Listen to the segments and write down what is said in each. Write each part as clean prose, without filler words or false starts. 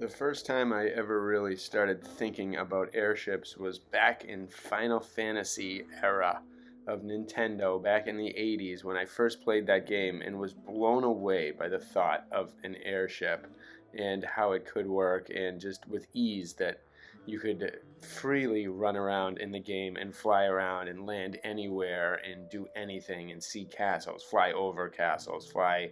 The first time I ever really started thinking about airships was back in Final Fantasy era of Nintendo back in the 80s when I first played that game and was blown away by the thought of an airship and how it could work, and just with ease that you could freely run around in the game and fly around and land anywhere and do anything and see castles, fly over castles, fly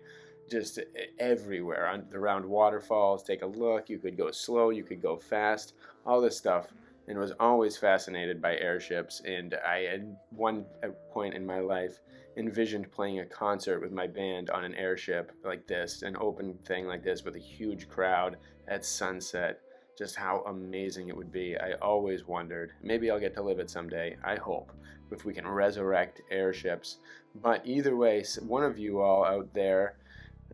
just everywhere around waterfalls. Take a look. You could go slow, you could go fast, all this stuff, and was always fascinated by airships. And I, at one point in my life, envisioned playing a concert with my band on an airship like this, an open thing like this with a huge crowd at sunset. Just how amazing it would be. I always wondered. Maybe I'll get to live it someday. I hope, if we can resurrect airships. But either way, one of you all out there,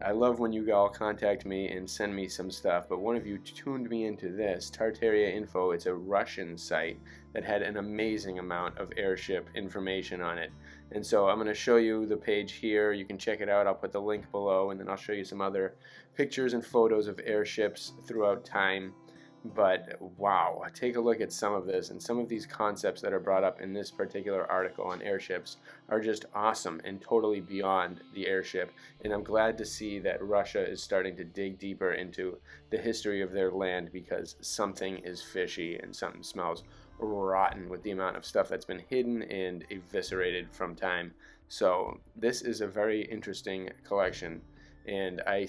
I love when you all contact me and send me some stuff, but one of you tuned me into this, Tartaria Info. It's a Russian site that had an amazing amount of airship information on it. And so I'm going to show you the page here. You can check it out. I'll put the link below, and then I'll show you some other pictures and photos of airships throughout time. But wow, take a look at some of this, and some of these concepts that are brought up in this particular article on airships are just awesome and totally beyond the airship. And I'm glad to see that Russia is starting to dig deeper into the history of their land, because something is fishy and something smells rotten with the amount of stuff that's been hidden and eviscerated from time. So this is a very interesting collection, and I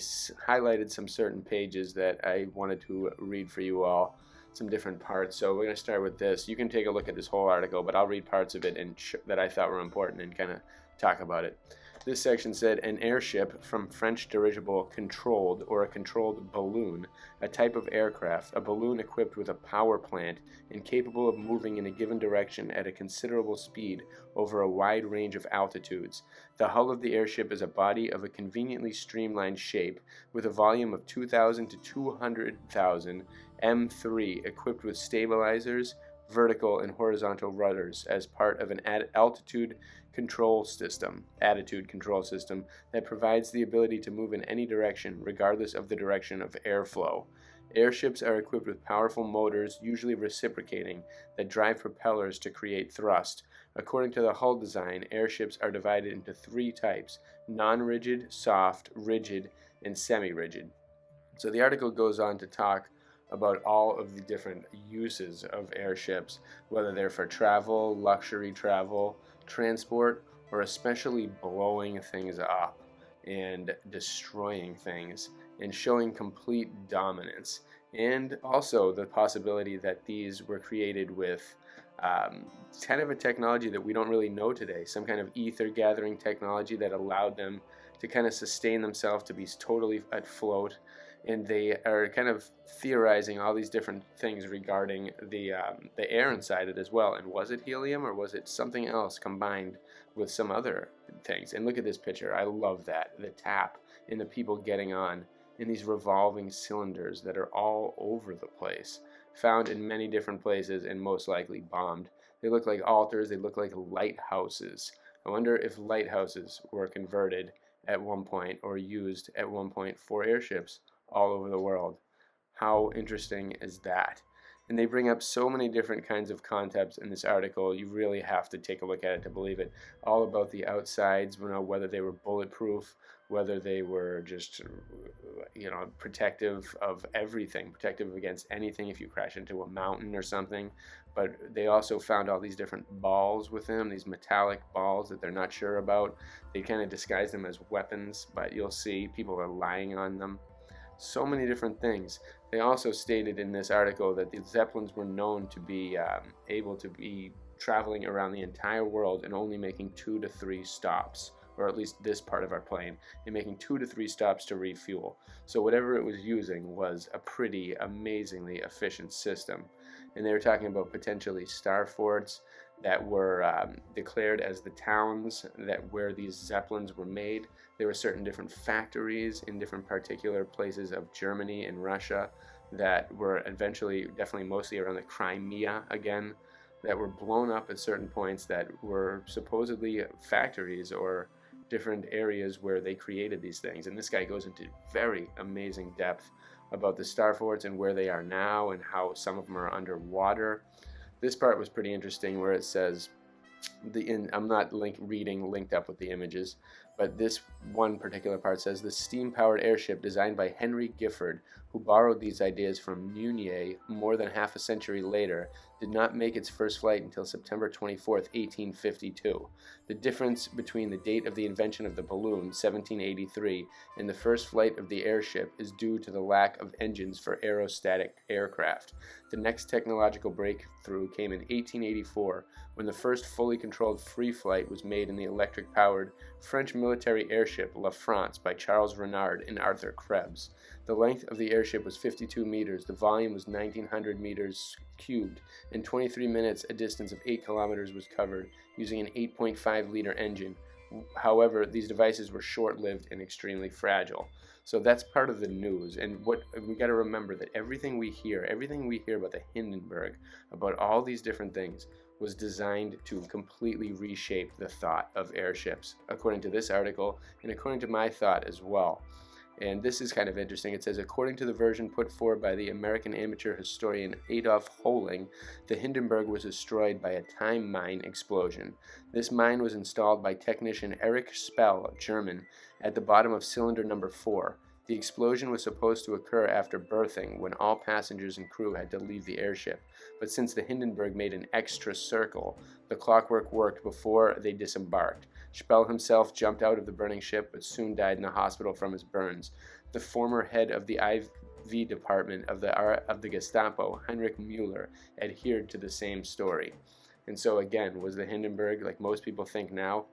highlighted some certain pages that I wanted to read for you all, some different parts. So we're going to start with this. You can take a look at this whole article, but I'll read parts of it and that I thought were important and kind of talk about it. This section said, an airship, from French dirigible, controlled, or a controlled balloon, a type of aircraft, a balloon equipped with a power plant and capable of moving in a given direction at a considerable speed over a wide range of altitudes. The hull of the airship is a body of a conveniently streamlined shape with a volume of 2,000 to 200,000 m3, equipped with stabilizers, vertical and horizontal rudders as part of an attitude control system that provides the ability to move in any direction regardless of the direction of airflow. Airships are equipped with powerful motors, usually reciprocating, that drive propellers to create thrust. According to the hull design, airships are divided into three types: non-rigid, soft, rigid, and semi-rigid. So the article goes on to talk about all of the different uses of airships, whether they're for travel, luxury travel, transport, or especially blowing things up and destroying things and showing complete dominance. And also the possibility that these were created with kind of a technology that we don't really know today, some kind of ether gathering technology that allowed them to kind of sustain themselves, to be totally afloat. And they are kind of theorizing all these different things regarding the air inside it as well. And was it helium, or was it something else combined with some other things? And look at this picture. I love that. The tap and the people getting on in these revolving cylinders that are all over the place, found in many different places and most likely bombed. They look like altars. They look like lighthouses. I wonder if lighthouses were converted at one point or used at one point for airships all over the world. How interesting is that? And they bring up so many different kinds of concepts in this article. You really have to take a look at it to believe it. All about the outsides, whether they were bulletproof, whether they were just, protective of everything, protective against anything if you crash into a mountain or something. But they also found all these different balls with them, these metallic balls that they're not sure about. They kind of disguise them as weapons, but you'll see people are lying on them. So many different things. They also stated in this article that the Zeppelins were known to be able to be traveling around the entire world and only making 2 to 3 stops, or at least this part of our plane, and making 2 to 3 stops to refuel. So whatever it was using was a pretty amazingly efficient system. And they were talking about potentially star forts that were declared as the towns where these Zeppelins were made. There were certain different factories in different particular places of Germany and Russia that were eventually, definitely mostly around the Crimea again, that were blown up at certain points that were supposedly factories or different areas where they created these things. And this guy goes into very amazing depth about the star forts and where they are now and how some of them are underwater. This part was pretty interesting where it says, I'm not linked up with the images, but this one particular part says the steam-powered airship designed by Henry Gifford, who borrowed these ideas from Meunier more than half a century later, did not make its first flight until September 24, 1852. The difference between the date of the invention of the balloon, 1783, and the first flight of the airship is due to the lack of engines for aerostatic aircraft. The next technological breakthrough came in 1884, when the first fully controlled free flight was made in the electric-powered French military airship La France by Charles Renard and Arthur Krebs. The length of the airship was 52 meters, the volume was 1,900 meters cubed. In 23 minutes, a distance of 8 kilometers was covered using an 8.5-liter engine. However, these devices were short-lived and extremely fragile. So that's part of the news, and what we got to remember, that everything we hear about the Hindenburg, about all these different things, was designed to completely reshape the thought of airships, according to this article and according to my thought as well. And this is kind of interesting. It says, according to the version put forward by the American amateur historian Adolf Hohling, the Hindenburg was destroyed by a time mine explosion. This mine was installed by technician Erich Spell, German, at the bottom of cylinder number 4. The explosion was supposed to occur after berthing, when all passengers and crew had to leave the airship. But since the Hindenburg made an extra circle, the clockwork worked before they disembarked. Spell himself jumped out of the burning ship, but soon died in a hospital from his burns. The former head of the IV department of the Gestapo, Heinrich Müller, adhered to the same story. And so again, was the Hindenburg, like most people think now,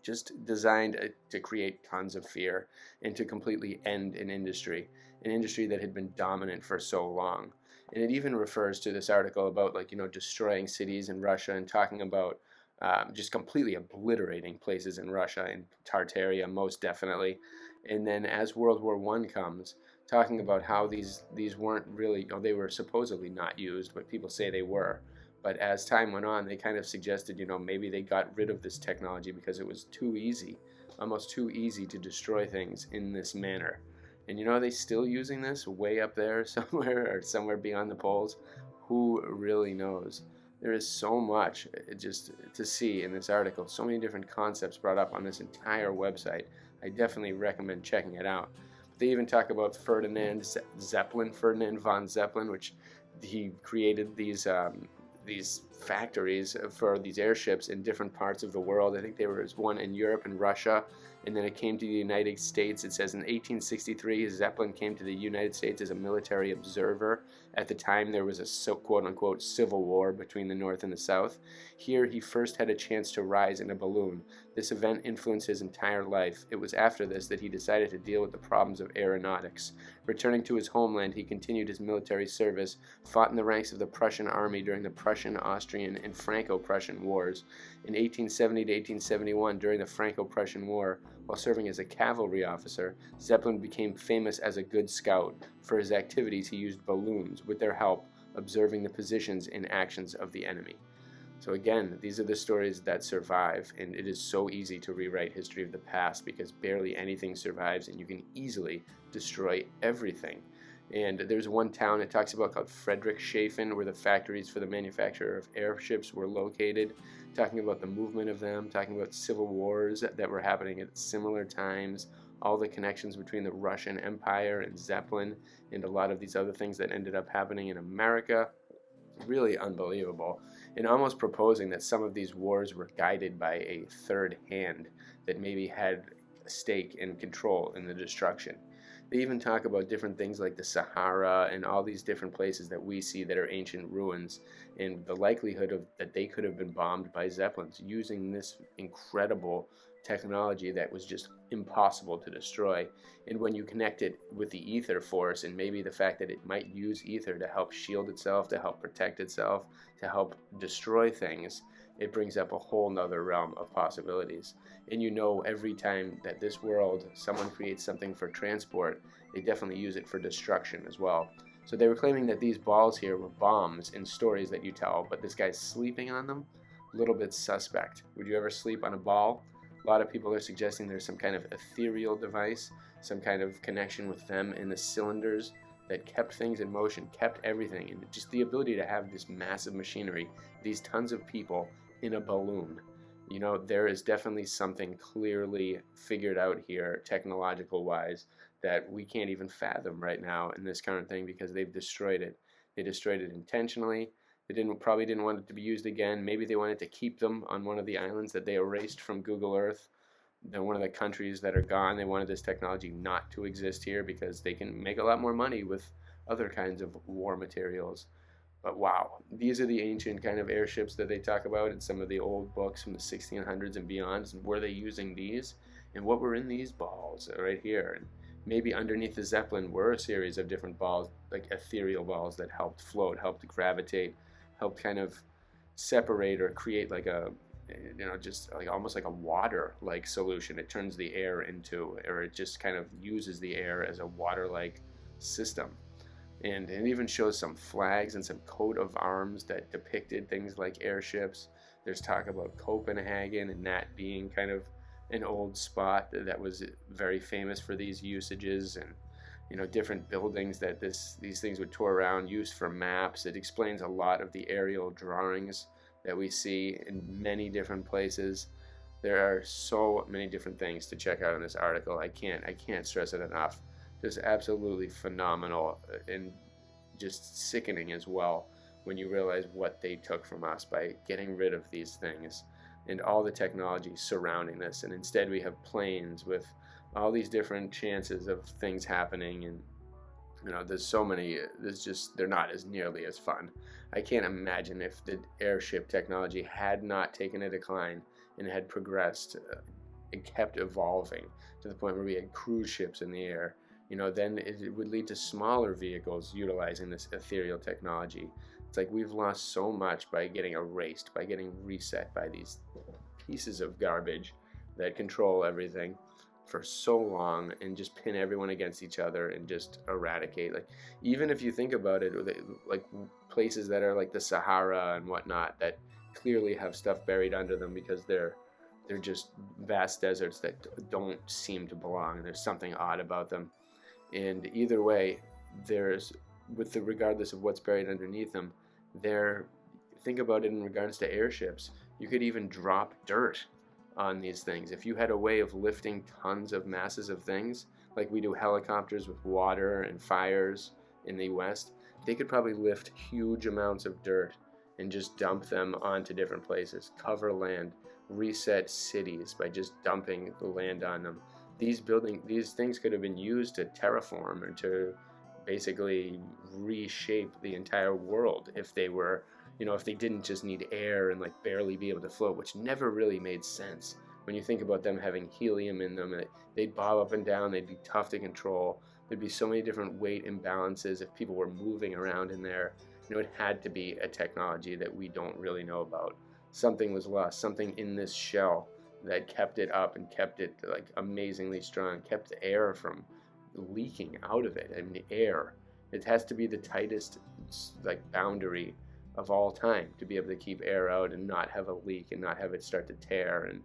just designed to create tons of fear and to completely end an industry that had been dominant for so long? And it even refers to this article about, destroying cities in Russia and talking about just completely obliterating places in Russia, and Tartaria most definitely. And then as World War I comes, talking about how these weren't really, they were supposedly not used, but people say they were. But as time went on, they kind of suggested, maybe they got rid of this technology because it was too easy, almost too easy to destroy things in this manner. And are they still using this way up there somewhere, or somewhere beyond the poles? Who really knows? There is so much just to see in this article, so many different concepts brought up on this entire website. I definitely recommend checking it out. They even talk about Ferdinand von Zeppelin, which he created these factories for these airships in different parts of the world. I think there was one in Europe and Russia, and then it came to the United States. It says in 1863, Zeppelin came to the United States as a military observer. At the time, there was a quote-unquote civil war between the North and the South. Here, he first had a chance to rise in a balloon. This event influenced his entire life. It was after this that he decided to deal with the problems of aeronautics. Returning to his homeland, he continued his military service, fought in the ranks of the Prussian army during the Prussian, Austrian, and Franco-Prussian Wars. In 1870 to 1871, during the Franco-Prussian War, while serving as a cavalry officer, Zeppelin became famous as a good scout. For his activities, he used balloons, with their help, observing the positions and actions of the enemy. So again, these are the stories that survive, and it is so easy to rewrite history of the past because barely anything survives, and you can easily destroy everything. And there's one town it talks about called Friedrichshafen, where the factories for the manufacture of airships were located, talking about the movement of them, talking about civil wars that were happening at similar times, all the connections between the Russian Empire and Zeppelin, and a lot of these other things that ended up happening in America. Really unbelievable. And almost proposing that some of these wars were guided by a third hand that maybe had a stake and control in the destruction. They even talk about different things like the Sahara and all these different places that we see that are ancient ruins, and the likelihood that they could have been bombed by Zeppelins using this incredible technology that was just impossible to destroy. And when you connect it with the ether force, and maybe the fact that it might use ether to help shield itself, to help protect itself, to help destroy things, it brings up a whole nother realm of possibilities. And every time that this world, someone creates something for transport, they definitely use it for destruction as well. So they were claiming that these balls here were bombs in stories that you tell, but this guy's sleeping on them? A little bit suspect. Would you ever sleep on a ball? A lot of people are suggesting there's some kind of ethereal device, some kind of connection with them in the cylinders that kept things in motion, kept everything, and just the ability to have this massive machinery, these tons of people in a balloon. You know, there is definitely something clearly figured out here, technological wise, that we can't even fathom right now in this current thing because they've destroyed it. They destroyed it intentionally. They probably didn't want it to be used again. Maybe they wanted to keep them on one of the islands that they erased from Google Earth. They're one of the countries that are gone. They wanted this technology not to exist here because they can make a lot more money with other kinds of war materials. But wow, these are the ancient kind of airships that they talk about in some of the old books from the 1600s and beyond. And were they using these? And what were in these balls right here? And maybe underneath the Zeppelin were a series of different balls, like ethereal balls that helped float, helped gravitate, helped kind of separate or create like a, you know, just like almost like a water-like solution. It turns the air into, or it just kind of uses the air as a water-like system. And it even shows some flags and some coat of arms that depicted things like airships. There's talk about Copenhagen and that being kind of an old spot that was very famous for these usages, and you know, different buildings that these things would tour around, used for maps. It explains a lot of the aerial drawings that we see in many different places. There are so many different things to check out in this article. I can't stress it enough. Just absolutely phenomenal and just sickening as well when you realize what they took from us by getting rid of these things and all the technology surrounding this. And instead we have planes with all these different chances of things happening, and you know, there's so many, they're not as nearly as fun. I can't imagine if the airship technology had not taken a decline and had progressed and kept evolving to the point where we had cruise ships in the air. You know, then it would lead to smaller vehicles utilizing this ethereal technology. It's like we've lost so much by getting erased, by getting reset by these pieces of garbage that control everything for so long and just pin everyone against each other and just eradicate. Like, even if you think about it, like places that are like the Sahara and whatnot that clearly have stuff buried under them because they're just vast deserts that don't seem to belong. There's something odd about them. And either way, regardless of what's buried underneath them, think about it in regards to airships. You could even drop dirt on these things. If you had a way of lifting tons of masses of things, like we do helicopters with water and fires in the West, they could probably lift huge amounts of dirt and just dump them onto different places, cover land, reset cities by just dumping the land on them. These things could have been used to terraform or to basically reshape the entire world if they were, you know, if they didn't just need air and like barely be able to float, which never really made sense. When you think about them having helium in them, they'd bob up and down, they'd be tough to control. There'd be so many different weight imbalances if people were moving around in there. You know, it had to be a technology that we don't really know about. Something was lost, something in this shell that kept it up and kept it like amazingly strong, kept the air from leaking out of it. I mean, the air, it has to be the tightest like boundary of all time to be able to keep air out and not have a leak and not have it start to tear. And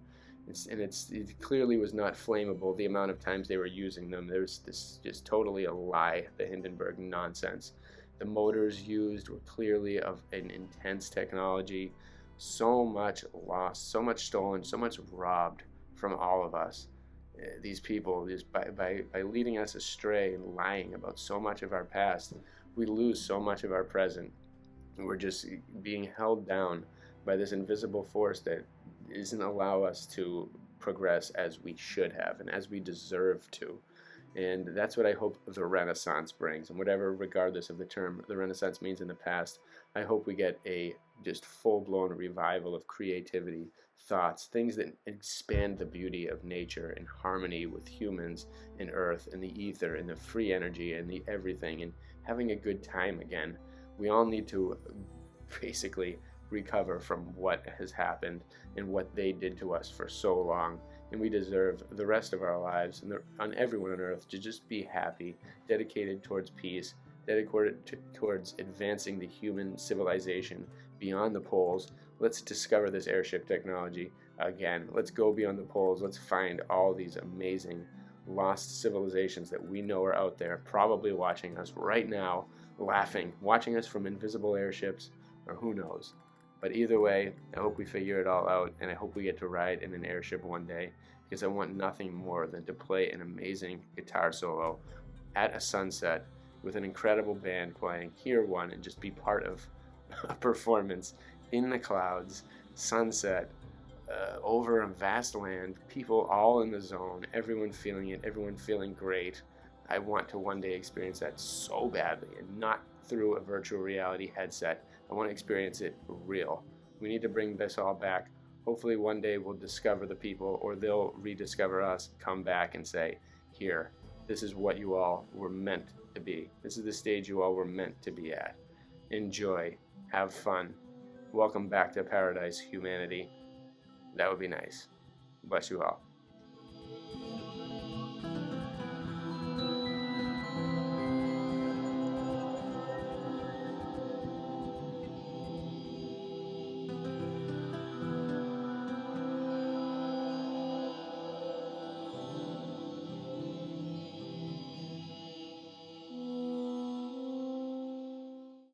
it clearly was not flammable the amount of times they were using them. There's this just totally a lie, the Hindenburg nonsense. The motors used were clearly of an intense technology. So much lost, so much stolen, so much robbed from all of us. These people, just by leading us astray and lying about so much of our past, we lose so much of our present. We're just being held down by this invisible force that doesn't allow us to progress as we should have and as we deserve to. And that's what I hope the Renaissance brings. And whatever, regardless of the term the Renaissance means in the past, I hope we get a just full-blown revival of creativity, thoughts, things that expand the beauty of nature in harmony with humans and earth and the ether and the free energy and the everything, and having a good time again. We all need to basically recover from what has happened and what they did to us for so long. And we deserve the rest of our lives and on everyone on earth to just be happy, dedicated towards peace, dedicated towards advancing the human civilization beyond the poles. Let's discover this airship technology again. Let's go beyond the poles. Let's find all these amazing lost civilizations that we know are out there, probably watching us right now, laughing, watching us from invisible airships, or who knows. But either way, I hope we figure it all out, and I hope we get to ride in an airship one day, because I want nothing more than to play an amazing guitar solo at a sunset with an incredible band playing, hear one, and just be part of a performance in the clouds, sunset, over a vast land, people all in the zone, everyone feeling it, everyone feeling great. I want to one day experience that so badly, and not through a virtual reality headset. I want to experience it real. We need to bring this all back. Hopefully one day we'll discover the people, or they'll rediscover us, come back and say, here, this is what you all were meant to be. This is the stage you all were meant to be at. Enjoy. Have fun. Welcome back to paradise, humanity. That would be nice. Bless you all.